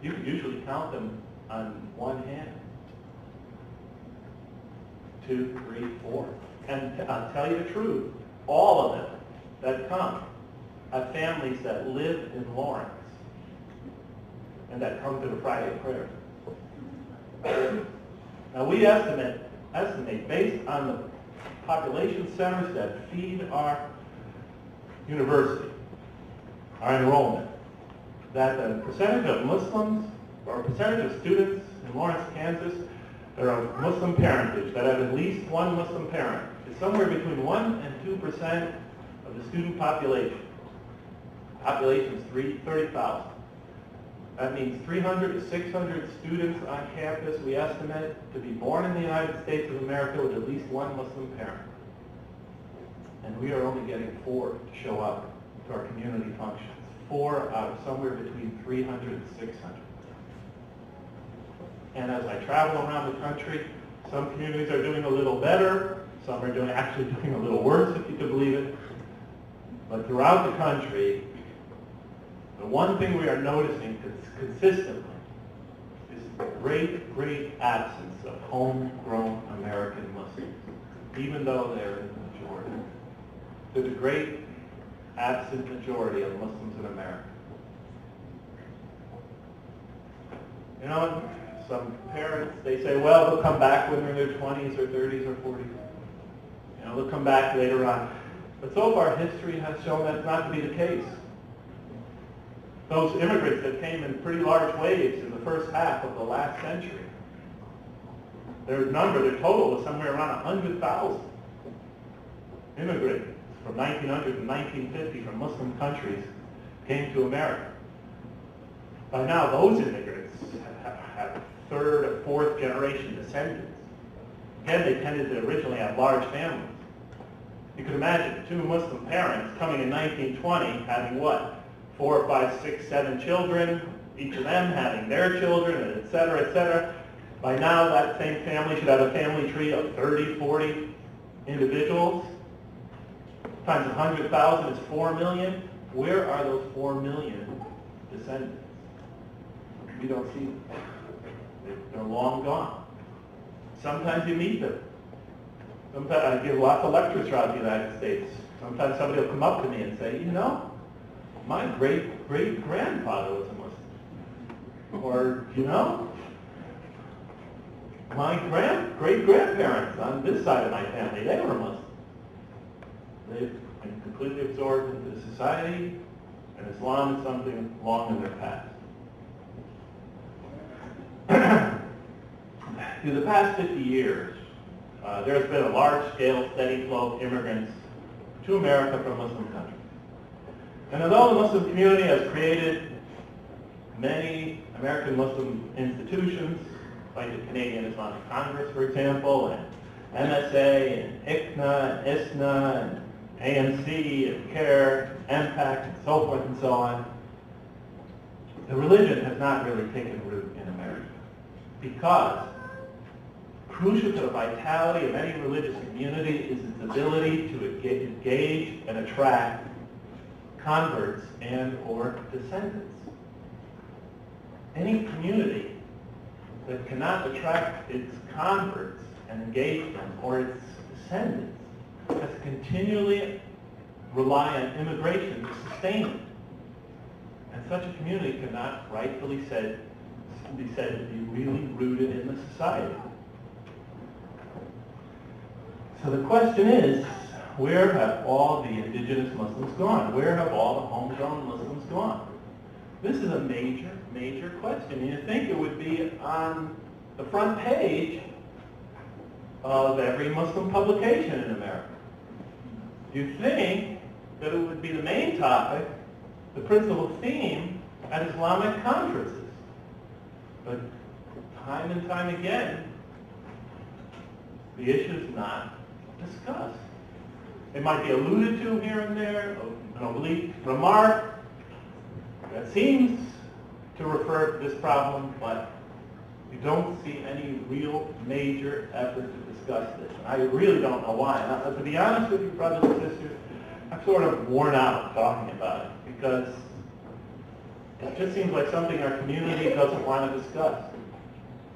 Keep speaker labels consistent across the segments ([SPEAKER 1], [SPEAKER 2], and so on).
[SPEAKER 1] You could usually count them on one hand. 2, 3, 4. And I'll tell you the truth, all of them that come have families that live in Lawrence and that come to the Friday prayer. Now we estimate based on the population centers that feed our university, our enrollment, that the percentage of Muslims or percentage of students in Lawrence, Kansas that are of Muslim parentage, that have at least one Muslim parent, is somewhere between 1 and 2% of the student population. Population is 30,000. That means 300 to 600 students on campus we estimate to be born in the United States of America with at least one Muslim parent. And we are only getting 4 to show up to our community functions. 4 out of somewhere between 300 and 600. And as I travel around the country, some communities are doing a little better, some are actually doing a little worse, if you can believe it. But throughout the country, the one thing we are noticing consistently is the great, great absence of homegrown American Muslims, even though they're in the majority. There's a great absent majority of Muslims in America. You know, some parents, they say, well, they'll come back when they're in their 20s or 30s or 40s. You know, they'll come back later on. But so far, history has shown that not to be the case. Those immigrants that came in pretty large waves in the first half of the last century, their total was somewhere around 100,000 immigrants from 1900 to 1950 from Muslim countries came to America. By now, those immigrants have third or fourth generation descendants. Again, they tended to originally have large families. You can imagine 2 Muslim parents coming in 1920 having what? 4, 5, 6, 7 children, each of them having their children, et cetera, et cetera. By now, that same family should have a family tree of 30, 40 individuals. Times 100,000 is 4 million. Where are those 4 million descendants? We don't see them. They're long gone. Sometimes you meet them. Sometimes I give lots of lectures throughout the United States. Sometimes somebody will come up to me and say, you know, my great-great-grandfather was a Muslim. Or, you know, my great-grandparents on this side of my family, they were Muslim. They've been completely absorbed into the society, and Islam is something long in their past. Through the past 50 years, there's been a large-scale, steady flow of immigrants to America from Muslim countries. And although the Muslim community has created many American Muslim institutions, like the Canadian Islamic Congress, for example, and MSA, and ICNA, and ISNA, and ANC, and CARE, MPAC, and so forth and so on, the religion has not really taken root in America. Because crucial to the vitality of any religious community is its ability to engage and attract converts and or descendants. Any community that cannot attract its converts and engage them or its descendants has to continually rely on immigration to sustain it. And such a community cannot rightfully be said to be really rooted in the society. So the question is, where have all the indigenous Muslims gone? Where have all the homegrown Muslims gone? This is a major, major question. You'd think it would be on the front page of every Muslim publication in America. You'd think that it would be the main topic, the principal theme at Islamic conferences. But time and time again, the issue is not discussed. It might be alluded to here and there, an oblique remark that seems to refer to this problem, but you don't see any real major effort to discuss this. And I really don't know why. Now, to be honest with you, brothers and sisters, I'm sort of worn out talking about it because It just seems like something our community doesn't want to discuss.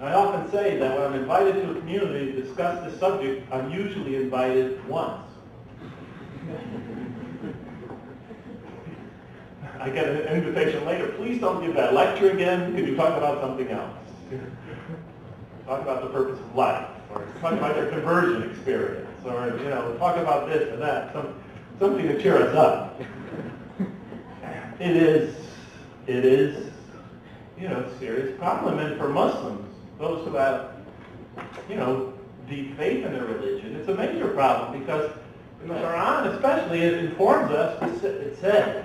[SPEAKER 1] And I often say that when I'm invited to a community to discuss this subject, I'm usually invited once. I get an invitation later, please don't give that lecture again, could you talk about something else? Talk about the purpose of life, or talk about your conversion experience, or talk about this or that, something to cheer us up. It is a serious problem, and for Muslims, those who have, deep faith in their religion, it's a major problem because in the Quran especially, it informs us, it says,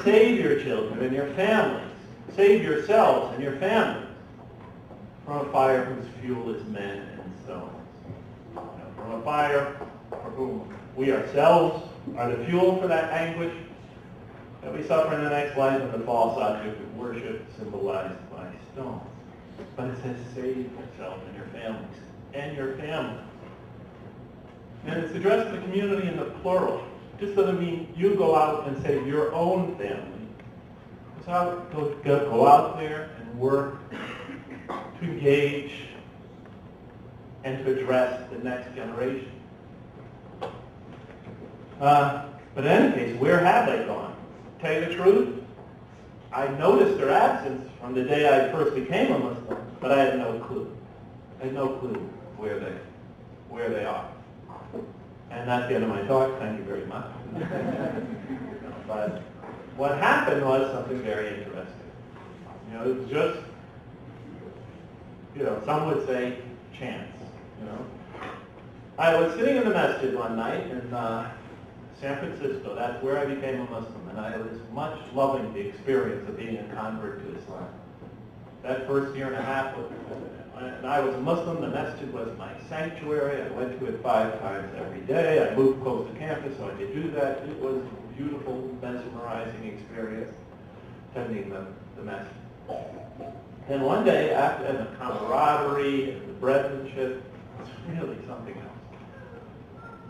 [SPEAKER 1] save your children and your families, save yourselves and your families from a fire whose fuel is men and stones. From a fire for whom we ourselves are the fuel for that anguish that we suffer in the next life, and the false object of worship symbolized by stones. But it says, save yourself and your families. And your family. And it's addressed to the community in the plural. Just doesn't mean you go out and save your own family. It's how go out there and work to engage and to address the next generation. But in any case, where have they gone? To tell you the truth, I noticed their absence from the day I first became a Muslim, but I had no clue. I had no clue where they are. And that's the end of my talk. Thank you very much. But what happened was something very interesting. It was just, some would say chance. I was sitting in the masjid one night in San Francisco. That's where I became a Muslim, and I was much loving the experience of being a convert to Islam. That first year and a half, when I was a Muslim, the masjid was my sanctuary. I went to it 5 times every day. I moved close to campus, so I could do that. It was a beautiful, mesmerizing experience attending the masjid. And one day, after the camaraderie and the brethren-ship, it was really something else.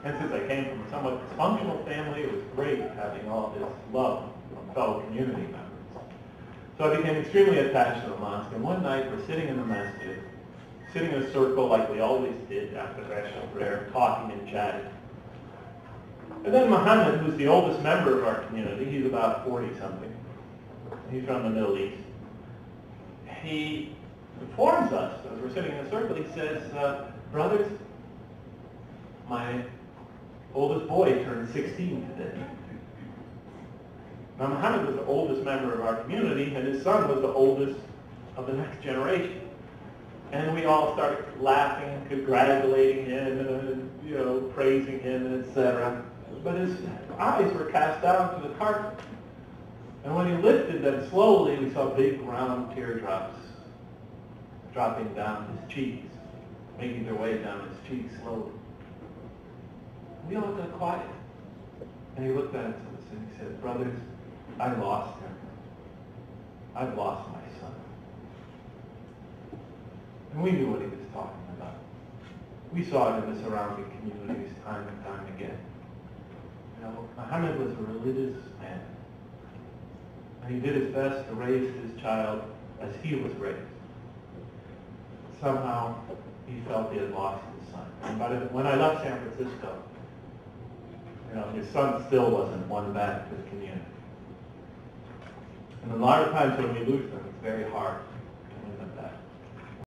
[SPEAKER 1] And since I came from a somewhat dysfunctional family, it was great having all this love from fellow community members. So I became extremely attached to the mosque, and one night we're sitting in the masjid, sitting in a circle like we always did after Asha prayer, talking and chatting. And then Muhammad, who's the oldest member of our community, he's about 40-something. He's from the Middle East. He informs us, as we're sitting in a circle, he says, brothers, my oldest boy turned 16 today. Now Muhammad was the oldest member of our community, and his son was the oldest of the next generation. And we all started laughing, congratulating him, and praising him, etc. But his eyes were cast down to the carpet. And when he lifted them slowly, we saw big round teardrops dropping down his cheeks, making their way down his cheeks slowly. We all got quiet. And he looked at us and he said, brothers, I lost him. I've lost my son. And we knew what he was talking about. We saw it in the surrounding communities time and time again. Muhammad was a religious man. And he did his best to raise his child as he was raised. Somehow, he felt he had lost his son. And when I left San Francisco, his son still wasn't won back to the community. And a lot of times when we lose them, it's very hard to win them